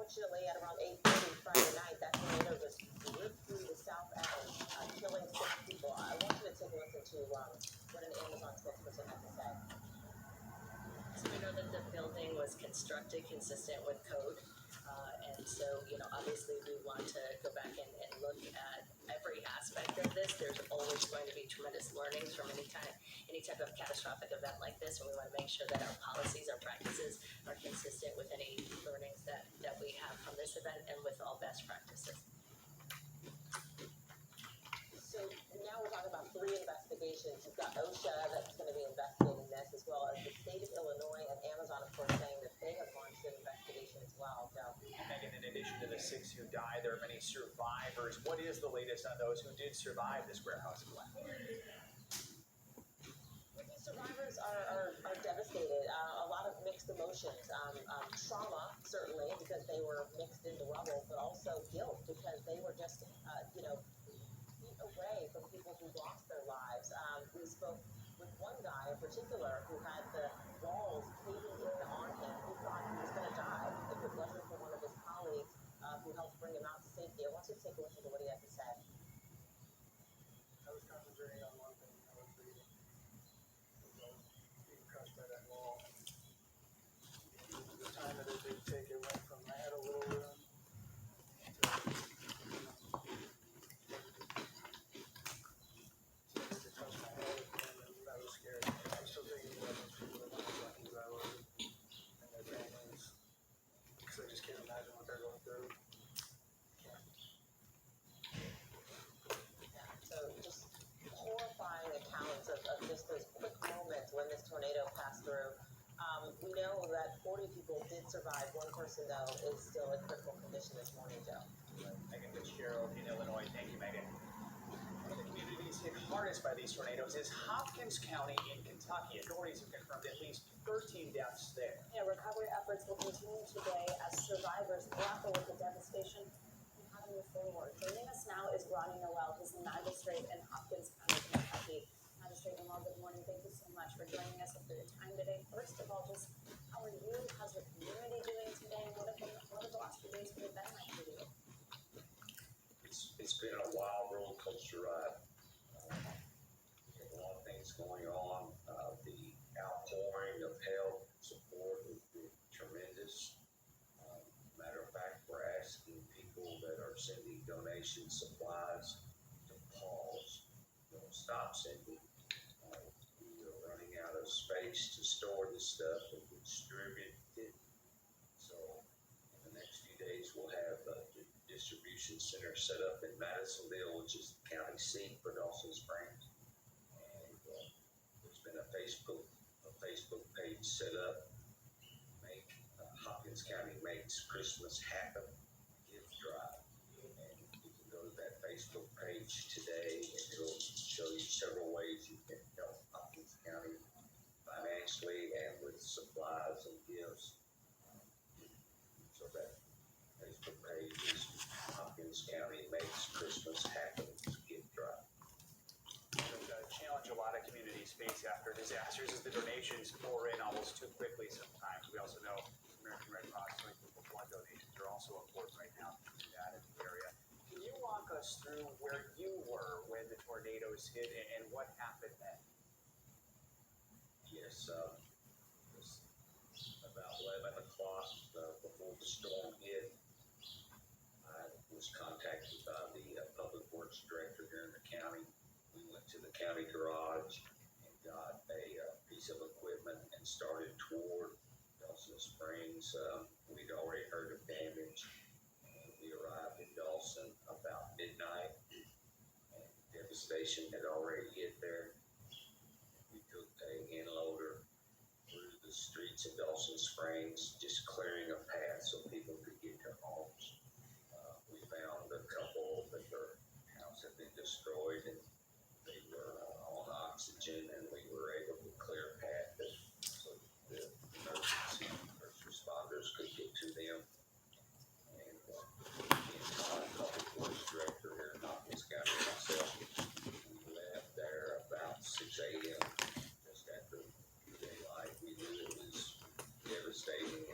unfortunately, at around 8:30 Friday night, that tornado just ripped through the south end, killing 6 people. I want you to take a listen to what an Amazon spokesperson had to say. So we know that the building was constructed consistent with code. And so, obviously we want to go back and look at every aspect of this. There's always going to be tremendous learnings from any type of catastrophic event like this. And we want to make sure that our policies, our practices are consistent with any learnings that we have from this event and with all best practices. So now we're talking about 3 investigations. You've got OSHA that's going to be investigating this, as well as the state of Illinois and Amazon, of course, saying that they have launched an investigation as well. So, Megan, in addition to the 6 who died, there are many survivors. What is the latest on those who did survive this warehouse collapse? These survivors are devastated. A lot of mixed emotions. Trauma, certainly, because they were mixed into rubble, but also guilt because they were just, feet away from people who lost their lives. We spoke with one guy in particular who had the walls caving in on him. He thought he was going to die if it wasn't for one of his colleagues who helped bring him out to safety. I want you to take a listen to what he had to say. I was concentrating on one thing. I was breathing. I was being crushed by that wall. The time that it did take, it went from I had a little room to touch my head, and I was scared. I'm still thinking about those people that were lucky as I was, and their families, because I just can't imagine what they're going through. So just horrifying accounts of just those quick moments when this tornado passed through. We know that 40 people did survive. One person, though, is still in critical condition this morning, Joe. Megan Fitzgerald in Illinois. Thank you, Megan. One of the communities hit hardest by these tornadoes is Hopkins County in Kentucky. Authorities have confirmed at least 13 deaths there. Yeah, recovery efforts will continue today as survivors grapple with the devastation and how to move forward. Joining us now is Ronnie Noel, who's the magistrate in Hopkins County, Kentucky. Magistrate Noel, good morning. Thank you so much for joining us and for your time today. First of all, just how are you? How's your community doing today? What have the last few days been like for you? It's been a wild roller coaster ride. We have a lot of things going on. The outpouring of help and support has been tremendous. Matter of fact, we're asking people that are sending donation supplies to pause. Don't stop sending. We are running out of space to store this stuff and distribute it. So in the next few days, we'll have the distribution center set up in Madisonville, which is the county seat for Dawson Springs. And there's been a Facebook page set up. Hopkins County Makes Christmas Happen gift drive. And you can go to that Facebook page today, and it'll show you several ways you can help Hopkins County financially and with supplies and gifts. So that Facebook page is Hopkins County Makes Christmas Happen gift drive. The challenge a lot of communities face after disasters is the donations pour in almost too quickly sometimes. We also know American Red Cross and blood donations are also important right now in that area. Can you walk us through where you were when the tornadoes hit and what happened then? Yes, it was about 11 o'clock before the storm hit. I was contacted by the Public Works Director here in the county. We went to the county garage and got a piece of equipment and started toward Dawson Springs. We'd already heard of damage, and we arrived in Dawson about midnight, and devastation had already hit there. We took a hand loader through the streets of Dawson Springs, just clearing a path so people could get to homes. We found a couple that their house had been destroyed, and they were on oxygen, and we were able to clear a path so the emergency first responders could get to them. And the entire Public Works Director here in Hopkins County, myself, we left there about 6 a.m. just after daylight. We knew it was devastating,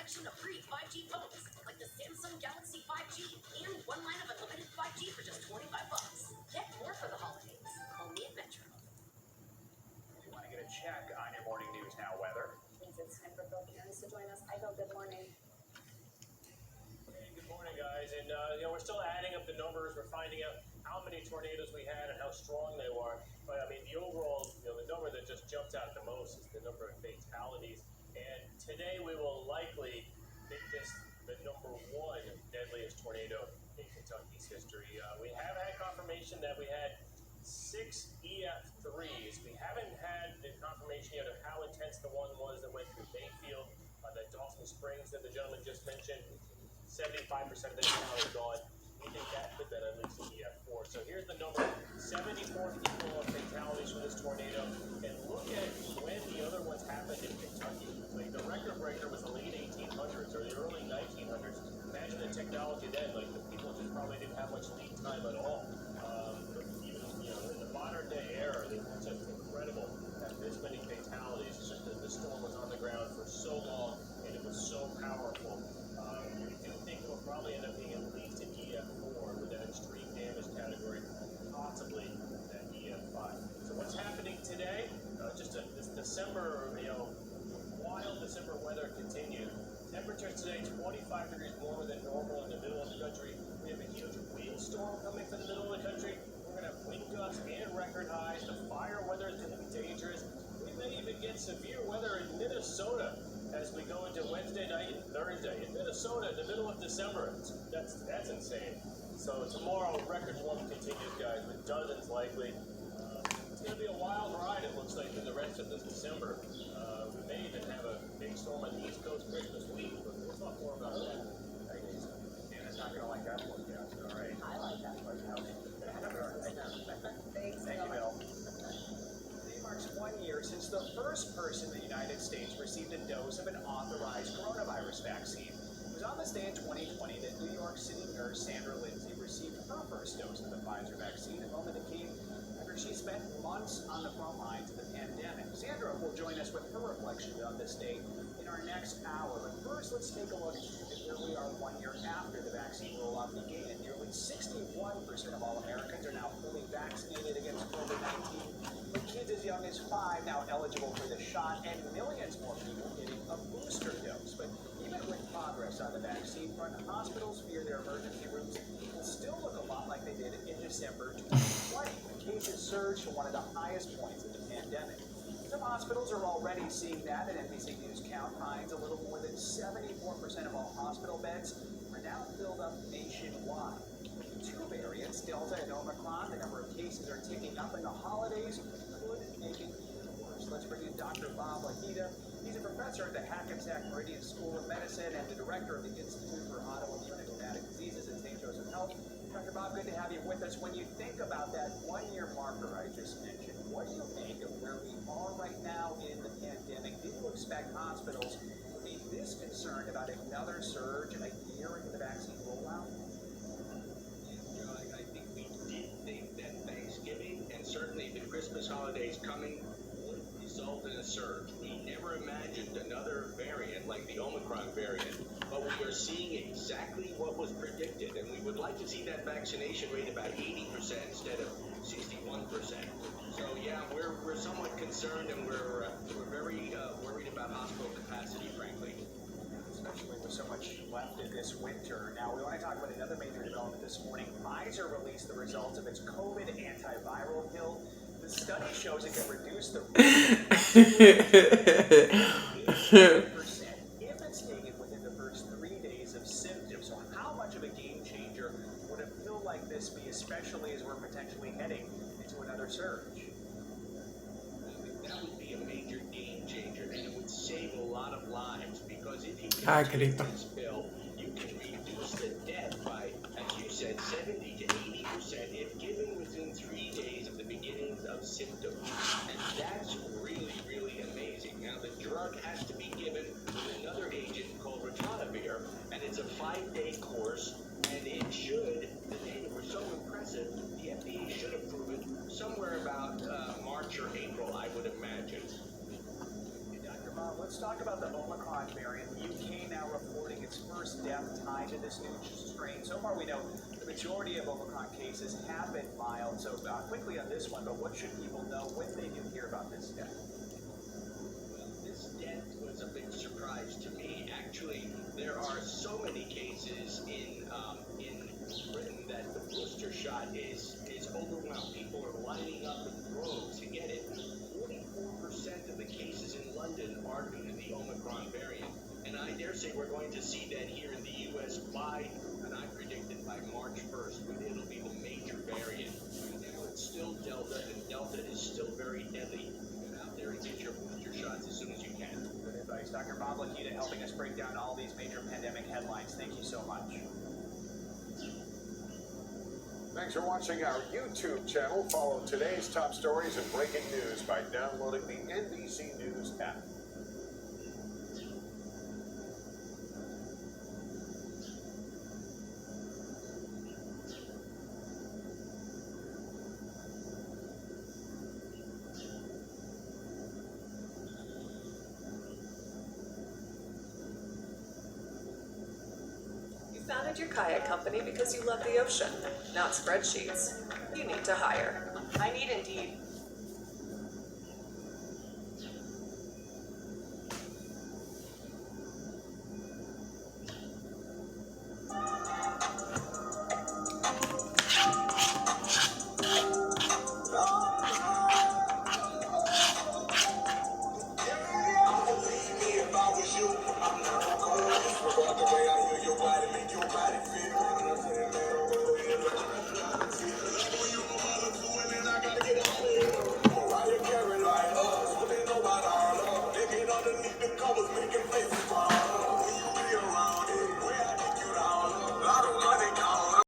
selection of free 5G phones, like the Samsung Galaxy 5G, and one line of unlimited 5G for just $25. Get more for the holidays. Call me at Metro. If you want to get a check on your morning news now weather. Means it's time for Bill Cairns to join us. Hi, Bill. Good morning. Hey, good morning, guys. And we're still adding up the numbers. We're finding out how many tornadoes we had and how strong they were. But I mean, the overall, the number that just jumped out the most is the number of fatalities. And today we will likely make this the number one deadliest tornado in Kentucky's history. We have had confirmation that we had 6 EF3s. We haven't had the confirmation yet of how intense the one was that went through Mayfield, that Dawson Springs that the gentleman just mentioned. 75% of the town is gone. We think that could have been at least an EF4. So here's the number: 74 people of fatalities from this tornado. And look at when the other ones happened in Kentucky. Like the record breaker was the late 1800s or the early 1900s. Imagine the technology then. Like the people just probably didn't have much lead time at all. Even in the modern day era, it's just incredible that this many fatalities. It's just that the storm was on the ground for so long and it was so powerful. We do think it will probably end up being at least an EF4 with that extreme damage category, possibly that EF5. So what's happening today? This December, wild December weather continued. Temperatures today 25 degrees warmer than normal in the middle of the country. We have a huge windstorm coming from the middle of the country. We're going to have wind gusts and record highs. The fire weather is going to be dangerous. We may even get severe weather in Minnesota as we go into Wednesday night and Thursday. In Minnesota, in the middle of December, that's insane. So tomorrow, record warm continues, guys, with dozens likely. It's going to be a wild ride, it looks like, for the rest of this December. We may even have a big storm on the East Coast Christmas week, but we'll talk more about that. Anna's not going to like that forecast. All right. I like that forecast. Thanks, Thank you, Bill. Today marks 1 year since the first person in the United States received a dose of an authorized coronavirus vaccine. It was on this day in 2020 that New York City nurse Sandra Lindsay received her first dose of the Pfizer vaccine, a moment that came after she spent months on the front lines of the pandemic. Sandra will join us with her reflections on this day in our next hour. But first, let's take a look at where we are 1 year after the vaccine rollout began. Nearly 61% of all Americans are now fully vaccinated against COVID-19, with kids as young as 5 now eligible for the shot, and millions more people getting a booster dose. But even with progress on the vaccine front, hospitals fear their emergency rooms will still look a lot like they did in December 2020, when cases surged to one of the highest points of the pandemic. Some hospitals are already seeing that. An NBC News count finds a little more than 74% of all hospital beds are now filled up nationwide. With 2 variants, Delta and Omicron, the number of cases are ticking up, and the holidays could make it even worse. Let's bring in Dr. Bob Lahita. He's a professor at the Hackensack Meridian School of Medicine and the director of the Institute for Autoimmune and Rheumatic Diseases at St. Joseph Health. Dr. Bob, good to have you with us. When you think about that 1 year marker I just mentioned, what do you make of where we are right now in the pandemic? Did you expect hospitals to be this concerned about another surge a year into the vaccine rollout? I think we did think that Thanksgiving and certainly the Christmas holidays coming would result in a surge. We never imagined another variant like the Omicron variant, but we are seeing exactly what was predicted, and we would like to see that vaccination rate about 80% instead of 61%. So yeah, we're somewhat concerned, and we're very worried about hospital capacity, frankly. Especially with so much left in this winter. Now, we want to talk about another major development this morning. Pfizer released the results of its COVID antiviral pill. The study shows it can reduce the risk if it's taken within the first 3 days of symptoms. So how much of a game changer would a pill like this be, especially as we're potentially heading into another surge? That would be a major game changer, and it would save a lot of lives, because if you can take this pill, you can reduce the death by, as you said, 70 to 80% if given within 3 days of the beginning of symptoms. And that's really, really amazing. Now, the drug has to be given with another agent called ritonavir, and it's a 5-day course, and it should, the data were so impressive, the FDA should approve it somewhere about March or April, I would imagine. Dr. Bob, let's talk about the Omicron variant. The UK now first death tied to this new strain. So far, we know the majority of Omicron cases have been mild. So quickly on this one, but what should people know when they do hear about this death? Well, this death was a big surprise to me. Actually, there are so many cases in Britain that the booster shot is overwhelmed. People are lining up in droves to get it. 44% of the cases in London are due to the Omicron variant. And I dare say we're going to see that here in the U.S. and I predicted by March 1st, it'll be the major variant. Right now it's still Delta, and Delta is still very deadly. Get out there and get your booster shots as soon as you can. Good advice. Dr. Bob Lakita helping us break down all these major pandemic headlines. Thank you so much. Thanks for watching our YouTube channel. Follow today's top stories and breaking news by downloading the NBC News app. You founded your kayak company because you love the ocean, not spreadsheets. You need to hire. I need Indeed.